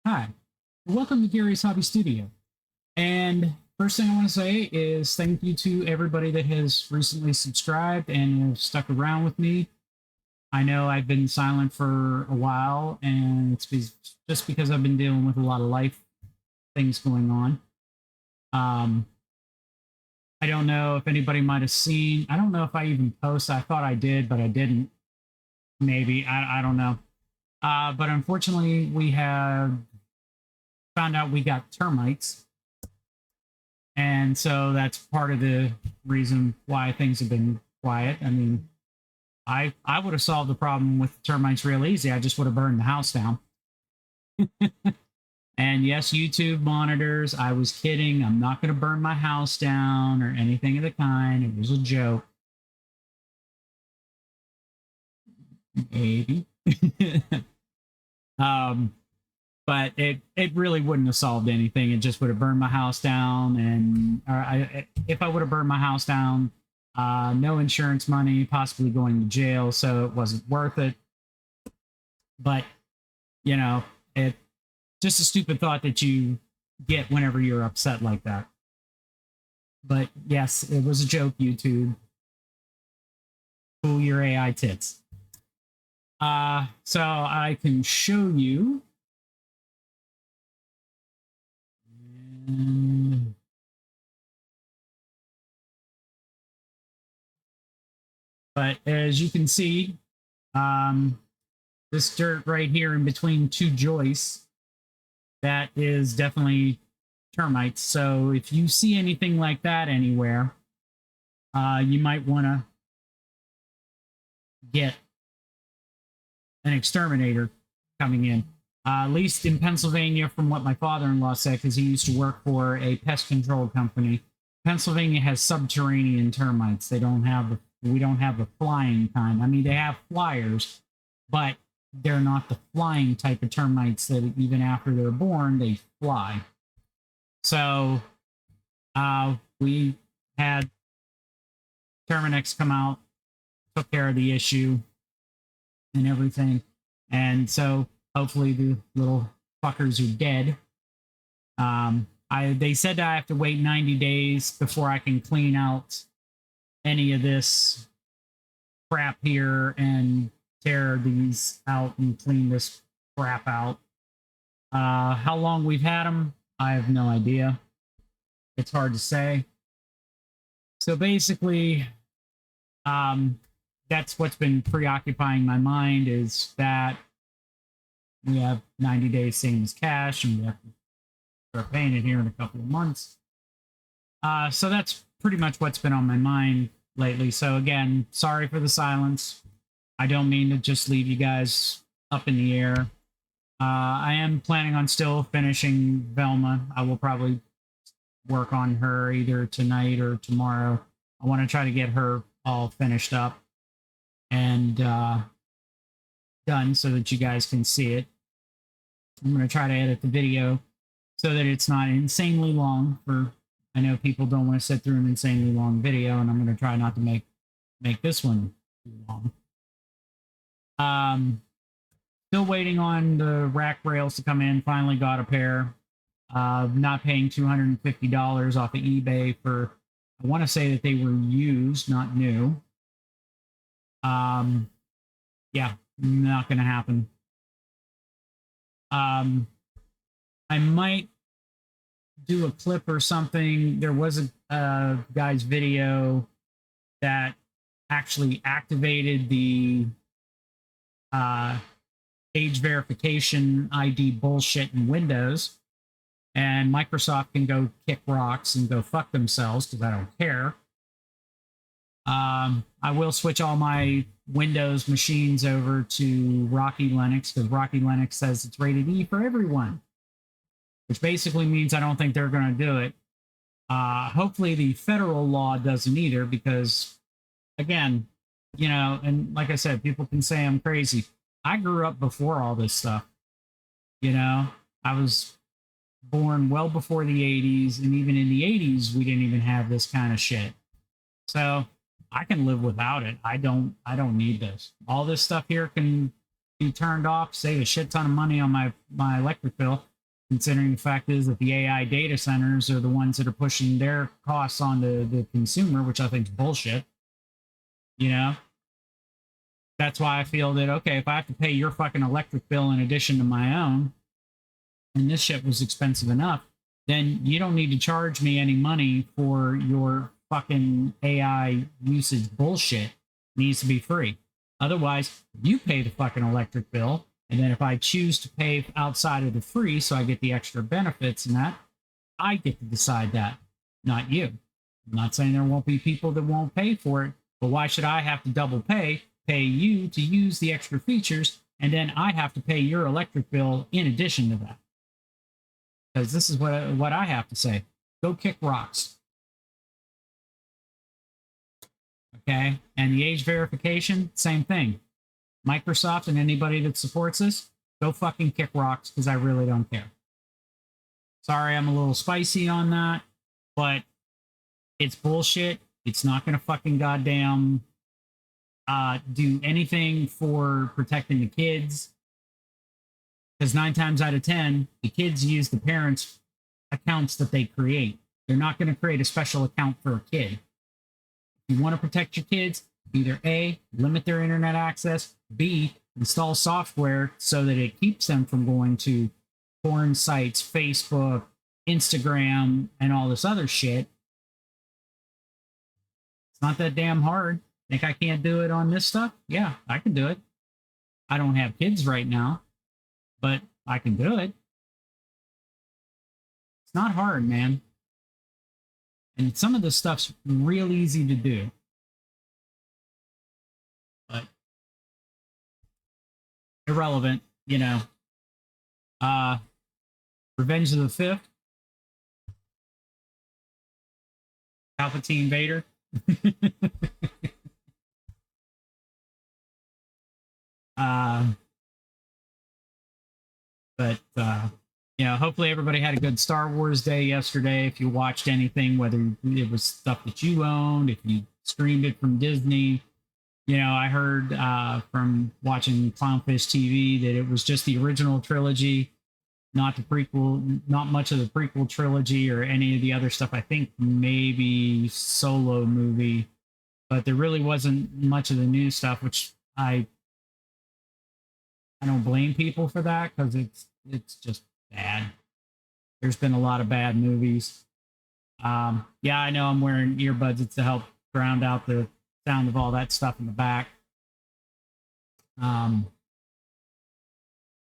Hi, welcome to Gary's Hobby Studio. And first thing I want to say is thank you to everybody that has recently subscribed and have stuck around with me. I know I've been silent for a while, and just because I've been dealing with a lot of life things going on. I don't know if anybody might have seen. I don't know if I even posted. I thought I did, but I didn't. Maybe I don't know. But unfortunately, we have found out we got termites, and so that's part of the reason why things have been quiet. I mean, I would have solved the problem with the termites real easy. I just would have burned the house down. And yes, YouTube monitors, I was kidding. I'm not going to burn my house down or anything of the kind. It was a joke. Maybe. But it really wouldn't have solved anything. It just would have burned my house down. And if I would have burned my house down, no insurance money, possibly going to jail. So it wasn't worth it. But, you know, it just a stupid thought that you get whenever you're upset like that. But yes, it was a joke, YouTube. Cool your AI tits. So I can show you. But as you can see, this dirt right here in between two joists, that is definitely termites. So if you see anything like that anywhere, you might want to get an exterminator coming in. At least in Pennsylvania, from what my father-in-law said, because he used to work for a pest control company. Pennsylvania has subterranean termites. We don't have the flying kind. I mean, they have flyers, but they're not the flying type of termites that even after they're born, they fly. So we had Terminix come out, took care of the issue and everything. And so hopefully the little fuckers are dead. They said I have to wait 90 days before I can clean out any of this crap here and tear these out and clean this crap out. How long we've had them, I have no idea. It's hard to say. So basically, that's what's been preoccupying my mind, is that we have 90 days same as cash, and we have to start paying it here in a couple of months. So that's pretty much what's been on my mind lately. So again, sorry for the silence. I don't mean to just leave you guys up in the air. I am planning on still finishing Velma. I will probably work on her either tonight or tomorrow. I want to try to get her all finished up and done so that you guys can see it. I'm going to try to edit the video so that it's not insanely long. I know people don't want to sit through an insanely long video, and I'm going to try not to make this one too long. Still waiting on the rack rails to come in. Finally got a pair. Not paying $250 off of eBay for, I want to say that they were used, not new. Yeah, not going to happen. I might do a clip or something. There was a guy's video that actually activated the age verification ID bullshit in Windows, and Microsoft can go kick rocks and go fuck themselves because I don't care. I will switch all my Windows machines over to Rocky Linux because Rocky Linux says it's rated E for everyone, which basically means I don't think they're going to do it. Hopefully the federal law doesn't either, because again, you know, and like I said, people can say I'm crazy. I grew up before all this stuff. You know, I was born well before the 80s, and even in the 80s, we didn't even have this kind of shit. So I can live without it. I don't need this. All this stuff here can be turned off, save a shit ton of money on my electric bill. considering the fact is that the AI data centers are the ones that are pushing their costs on the consumer, which I think is bullshit. You know, that's why I feel that, okay, if I have to pay your fucking electric bill in addition to my own, and this shit was expensive enough, then you don't need to charge me any money for your fucking AI usage bullshit. It needs to be free. Otherwise, you pay the fucking electric bill. And then if I choose to pay outside of the free, so I get the extra benefits and that, I get to decide that, not you. I'm not saying there won't be people that won't pay for it, but why should I have to double pay you to use the extra features, and then I have to pay your electric bill in addition to that? Because this is what I have to say. Go kick rocks. Okay? And the age verification, same thing. Microsoft and anybody that supports this, go fucking kick rocks, because I really don't care. Sorry, I'm a little spicy on that, but it's bullshit. It's not going to fucking goddamn do anything for protecting the kids. Because 9 times out of 10, the kids use the parents' accounts that they create. They're not going to create a special account for a kid. If you want to protect your kids, either A, limit their internet access, B, install software so that it keeps them from going to porn sites, Facebook, Instagram, and all this other shit. It's not that damn hard. Think I can't do it on this stuff? Yeah, I can do it. I don't have kids right now, but I can do it. It's not hard, man. And some of this stuff's real easy to do. But irrelevant, you know. Revenge of the Fifth. Palpatine Vader. You know, hopefully everybody had a good Star Wars day yesterday. If you watched anything, whether it was stuff that you owned, if you streamed it from Disney, you know, I heard from watching Clownfish TV that it was just the original trilogy, not the prequel, not much of the prequel trilogy or any of the other stuff. I think maybe Solo movie, but there really wasn't much of the new stuff, which I don't blame people for that, because it's just bad. There's been a lot of bad movies. Yeah, I know I'm wearing earbuds. It's to help drown out the sound of all that stuff in the back. So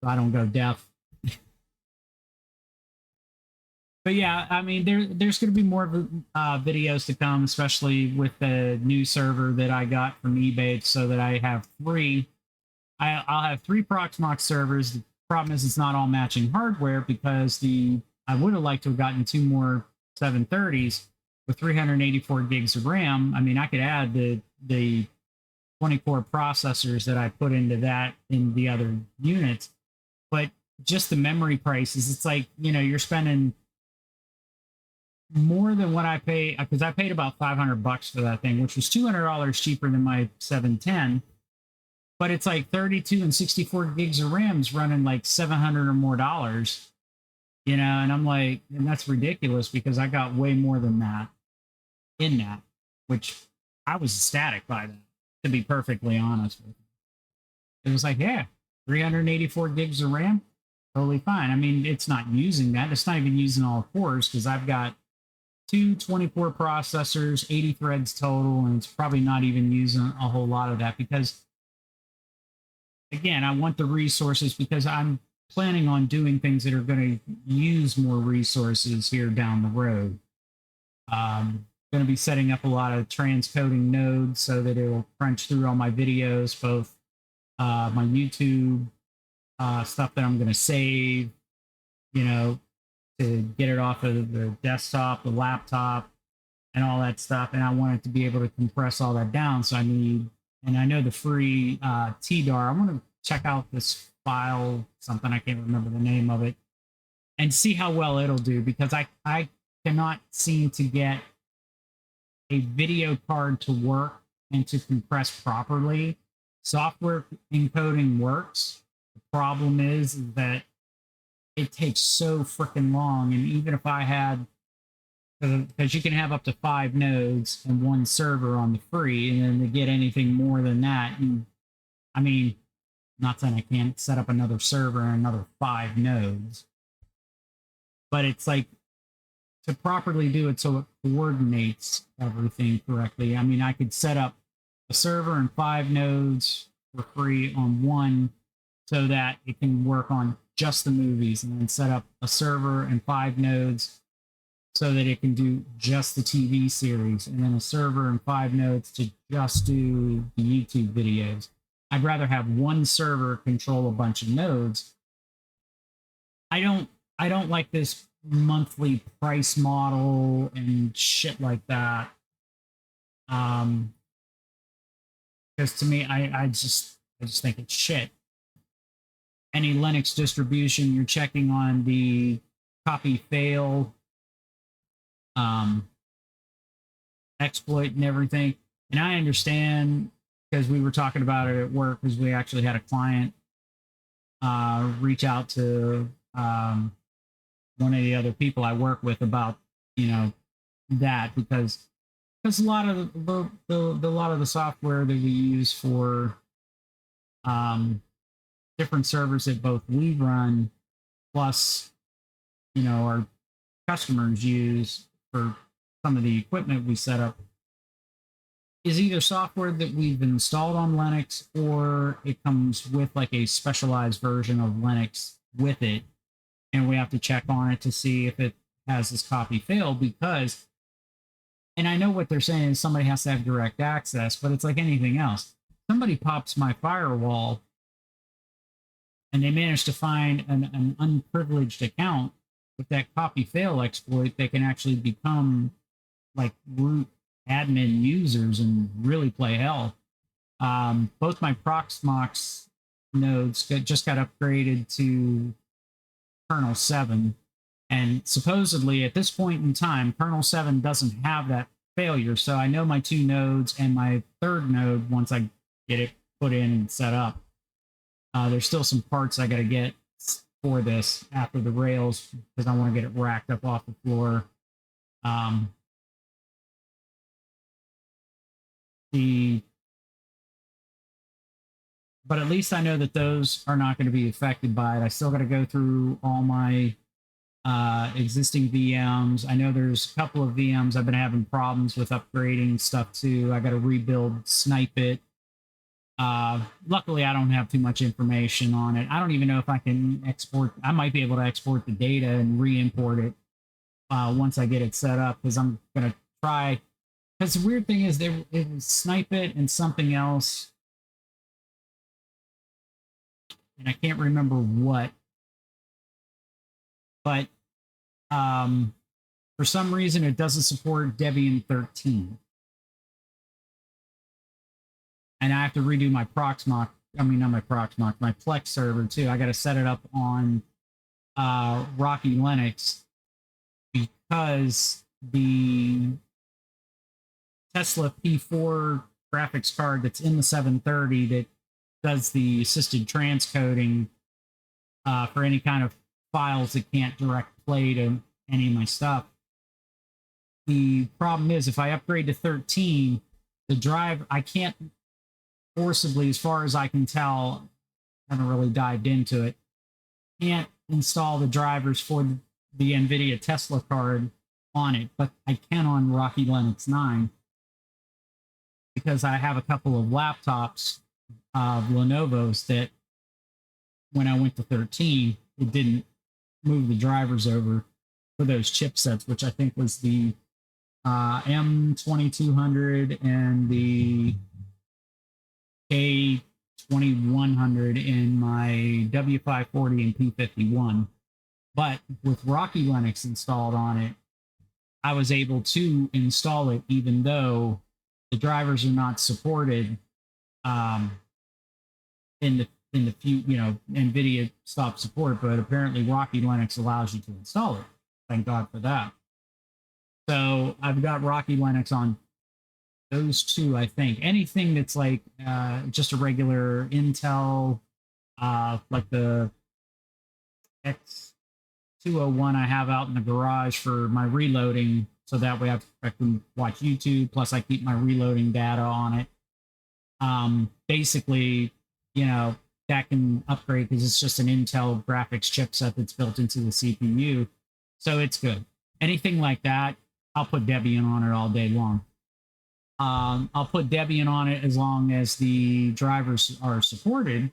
I don't go deaf. But yeah, I mean, there's going to be more videos to come, especially with the new server that I got from eBay, so that I have 3. I'll have 3 Proxmox servers. The problem is it's not all matching hardware, because I would have liked to have gotten 2 more 730s with 384 gigs of RAM. I mean, I could add the 20-core processors that I put into that in the other units, but just the memory prices, it's like, you know, you're spending more than what I pay, because I paid about $500 for that thing, which was $200 cheaper than my 710. But it's like 32 and 64 gigs of RAM's running like $700 or more, you know, and I'm like, and that's ridiculous, because I got way more than that in that, which I was ecstatic by that, to be perfectly honest with you. It was like, yeah, 384 gigs of RAM, totally fine. I mean, it's not using that. It's not even using all cores, because I've got 2 24 processors, 80 threads total, and it's probably not even using a whole lot of that, because again, I want the resources, because I'm planning on doing things that are going to use more resources here down the road. Going to be setting up a lot of transcoding nodes so that it will crunch through all my videos, both my YouTube stuff that I'm going to save, you know, to get it off of the desktop, the laptop, and all that stuff. And I want it to be able to compress all that down. So I need, and I know the free TDAR. I want to check out this file, something, I can't remember the name of it, and see how well it'll do, because I cannot seem to get a video card to work and to compress properly. Software encoding works. The problem is that it takes so freaking long. And even if I had, because you can have up to 5 nodes and one server on the free, and then to get anything more than that, I mean, not saying I can't set up another server and another 5 nodes, but it's like to properly do it so it coordinates everything correctly. I mean, I could set up a server and 5 nodes for free on one so that it can work on just the movies, and then set up a server and 5 nodes so that it can do just the TV series, and then a server and 5 nodes to just do the YouTube videos. I'd rather have one server control a bunch of nodes. I don't like this monthly price model and shit like that. Because to me, I just think it's shit. Any Linux distribution, you're checking on the copy fail exploit and everything. And I understand, because we were talking about it at work, because we actually had a client reach out to one of the other people I work with about, that, because a lot of the software that we use for different servers that both we run plus our customers use for some of the equipment we set up is either software that we've installed on Linux, or it comes with like a specialized version of Linux with it, and we have to check on it to see if it has this copy fail. Because, and I know what they're saying is somebody has to have direct access, but it's like anything else. Somebody pops my firewall and they manage to find an unprivileged account with that copy fail exploit, they can actually become like root admin users and really play hell. Both my Proxmox nodes just got upgraded to kernel 7, and supposedly at this point in time, kernel 7 doesn't have that failure. So I know my 2 nodes and my 3rd node, once I get it put in and set up, there's still some parts I got to get for this after the rails, because I want to get it racked up off the floor. But at least I know that those are not going to be affected by it. I still got to go through all my existing VMs. I know there's a couple of VMs I've been having problems with upgrading stuff to. I got to rebuild Snipe it. Luckily, I don't have too much information on it. I don't even know if I can export. I might be able to export the data and re-import it once I get it set up, because I'm going to try. Because the weird thing is, it was Snipe it and something else, and I can't remember what. But for some reason, it doesn't support Debian 13. And I have to redo my Proxmox. I mean, not my Proxmox, my Plex server too. I got to set it up on Rocky Linux, because the Tesla P4 graphics card that's in the 730 that does the assisted transcoding for any kind of files that can't direct play to any of my stuff. The problem is, if I upgrade to 13, the drive, I can't forcibly, as far as I can tell, haven't really dived into it, can't install the drivers for the NVIDIA Tesla card on it, but I can on Rocky Linux 9, because I have a couple of laptops of Lenovo's that when I went to 13, it didn't move the drivers over for those chipsets, which I think was the M2200 and the K2100 in my W540 and P51. But with Rocky Linux installed on it, I was able to install it, even though the drivers are not supported in the few, NVIDIA stopped support, but apparently Rocky Linux allows you to install it. Thank God for that. So I've got Rocky Linux on those two, I think. Anything that's like just a regular Intel, like the 201 I have out in the garage for my reloading, so that way I can watch YouTube. Plus, I keep my reloading data on it. Basically, you know, that can upgrade because it's just an Intel graphics chipset that's built into the CPU, so it's good. Anything like that, I'll put Debian on it all day long. I'll put Debian on it as long as the drivers are supported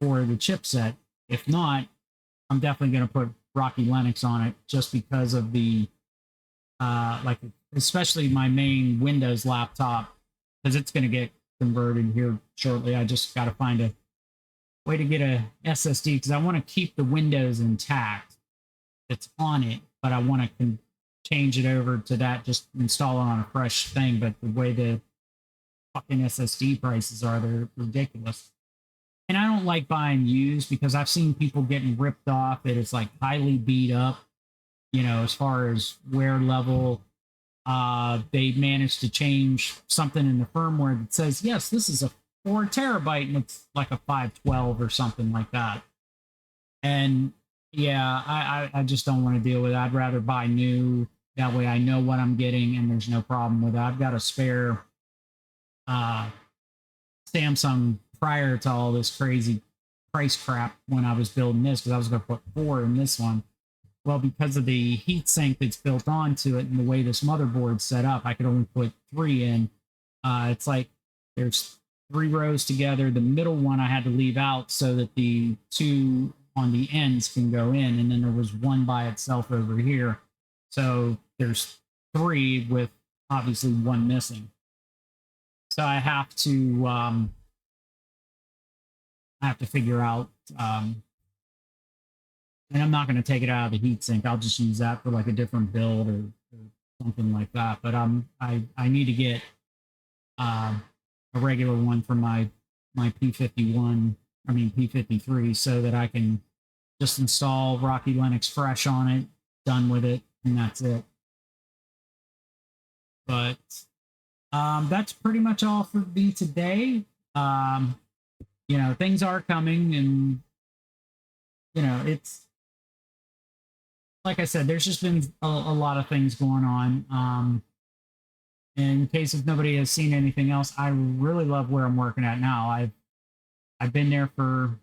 for the chipset. If not, I'm definitely going to put Rocky Linux on it just because of the like, especially my main Windows laptop, because it's going to get converted here shortly. I just got to find a way to get a SSD because I want to keep the Windows intact that's on it, but I want to change it over to that, just install it on a fresh thing. But the way the fucking SSD prices are, they're ridiculous. And I don't like buying used because I've seen people getting ripped off that it's like highly beat up, you know, as far as wear level. They managed to change something in the firmware that says, yes, this is a 4 terabyte and it's like a 512 or something like that. And yeah, I just don't want to deal with it. I'd rather buy new. That way I know what I'm getting and there's no problem with it. I've got a spare Samsung prior to all this crazy price crap when I was building this, because I was going to put 4 in this one. Well, because of the heat sink that's built onto it and the way this motherboard's set up, I could only put 3 in. It's like there's 3 rows together. The middle one I had to leave out so that the 2 on the ends can go in, and then there was 1 by itself over here. So there's 3 with obviously 1 missing. So I have to figure out, and I'm not going to take it out of the heatsink. I'll just use that for like a different build or something like that. But I need to get a regular one for my P51, I mean P53, so that I can just install Rocky Linux fresh on it, done with it, and that's it. But that's pretty much all for me today. You know, things are coming, and you know, it's like I said, there's just been a lot of things going on. In case if nobody has seen anything else, I really love where I'm working at now. I've been there for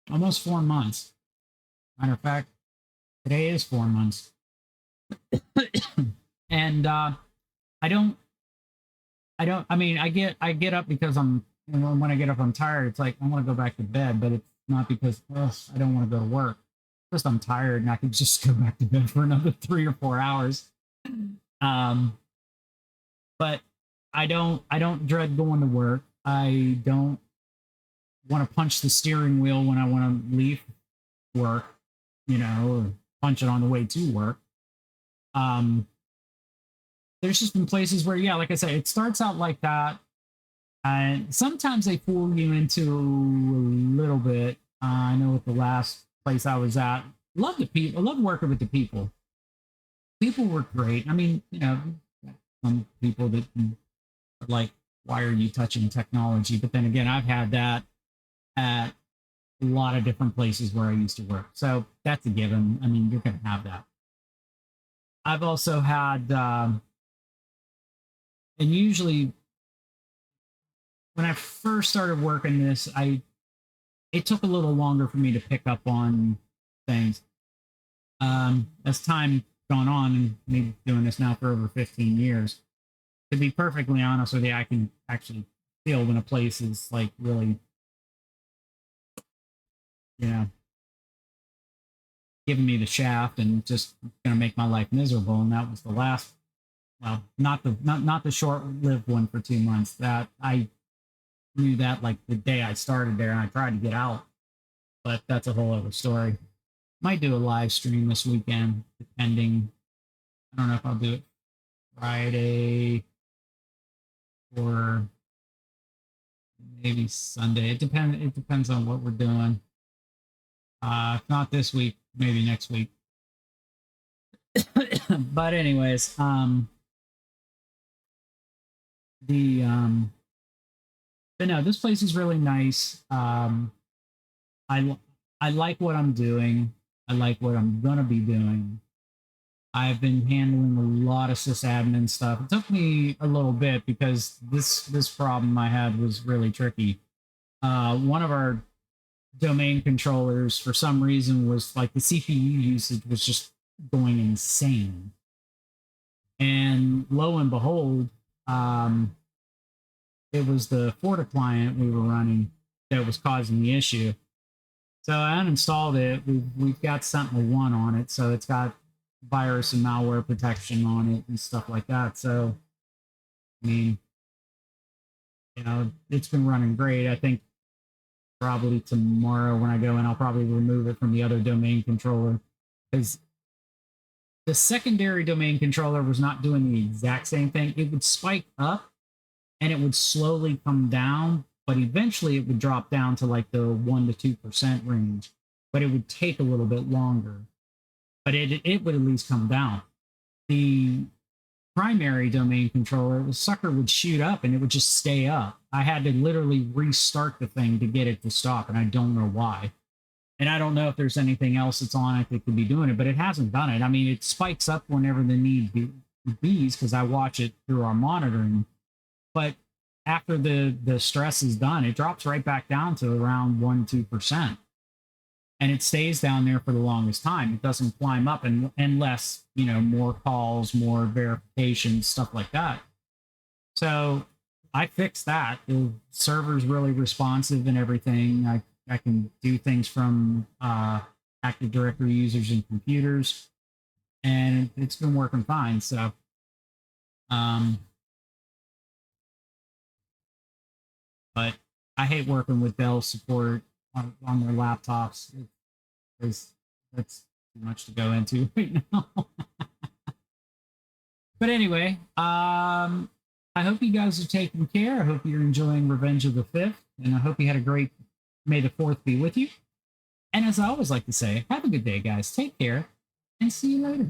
almost 4 months. Matter of fact, today is 4 months. And I mean, I get up because when I get up, I'm tired. It's like I want to go back to bed, but it's not because I don't want to go to work. Just I'm tired and I could just go back to bed for another 3 or 4 hours. But I don't dread going to work. I don't want to punch the steering wheel when I want to leave work, you know, or punch it on the way to work. There's just been places where, yeah, like I said, it starts out like that. And sometimes they fool you into a little bit. I know with the last place I was at, love the people, I love working with the people. People were great. I mean, you know, some people that are like, why are you touching technology? But then again, I've had that at a lot of different places where I used to work. So that's a given. I mean, you're going to have that. I've also had, and usually when I first started working this, it took a little longer for me to pick up on things. As time gone on, and me doing this now for over 15 years, to be perfectly honest with you, I can actually feel when a place is like really, you know, giving me the shaft and just gonna make my life miserable. And that was the last, well, not the short-lived one for 2 months. That I knew that like the day I started there, and I tried to get out, but that's a whole other story. Might do a live stream this weekend, depending. I don't know if I'll do it Friday or maybe Sunday. It depends on what we're doing. If not this week, maybe next week. But anyways, but no, this place is really nice. I like what I'm doing. I like what I'm gonna be doing. I've been handling a lot of sysadmin stuff. It took me a little bit because this problem I had was really tricky. One of our domain controllers, for some reason, was like the CPU usage was just going insane. And lo and behold, um, it was the Forta client we were running that was causing the issue. So I uninstalled it. We've got Sentinel-1 on it, so it's got virus and malware protection on it and stuff like that. So, I mean, it's been running great. I think probably tomorrow when I go in, I'll probably remove it from the other domain controller because the secondary domain controller was not doing the exact same thing. It would spike up and it would slowly come down, but eventually it would drop down to like the 1% to 2% range. But it would take a little bit longer. But it would at least come down. The primary domain controller, the sucker would shoot up and it would just stay up. I had to literally restart the thing to get it to stop, and I don't know why. And I don't know if there's anything else that's on it that could be doing it, but it hasn't done it. I mean, it spikes up whenever the need be because I watch it through our monitoring. But after the stress is done, it drops right back down to around 1-2%. And it stays down there for the longest time. It doesn't climb up unless, more calls, more verifications, stuff like that. So I fixed that. The server's really responsive and everything. I can do things from Active Directory users and computers, and it's been working fine. So, but I hate working with Dell support on their laptops because that's too much to go into right now. But anyway, I hope you guys are taking care. I hope you're enjoying Revenge of the Fifth, and I hope you had a great May the 4th be with you. And as I always like to say, have a good day, guys. Take care, and see you later.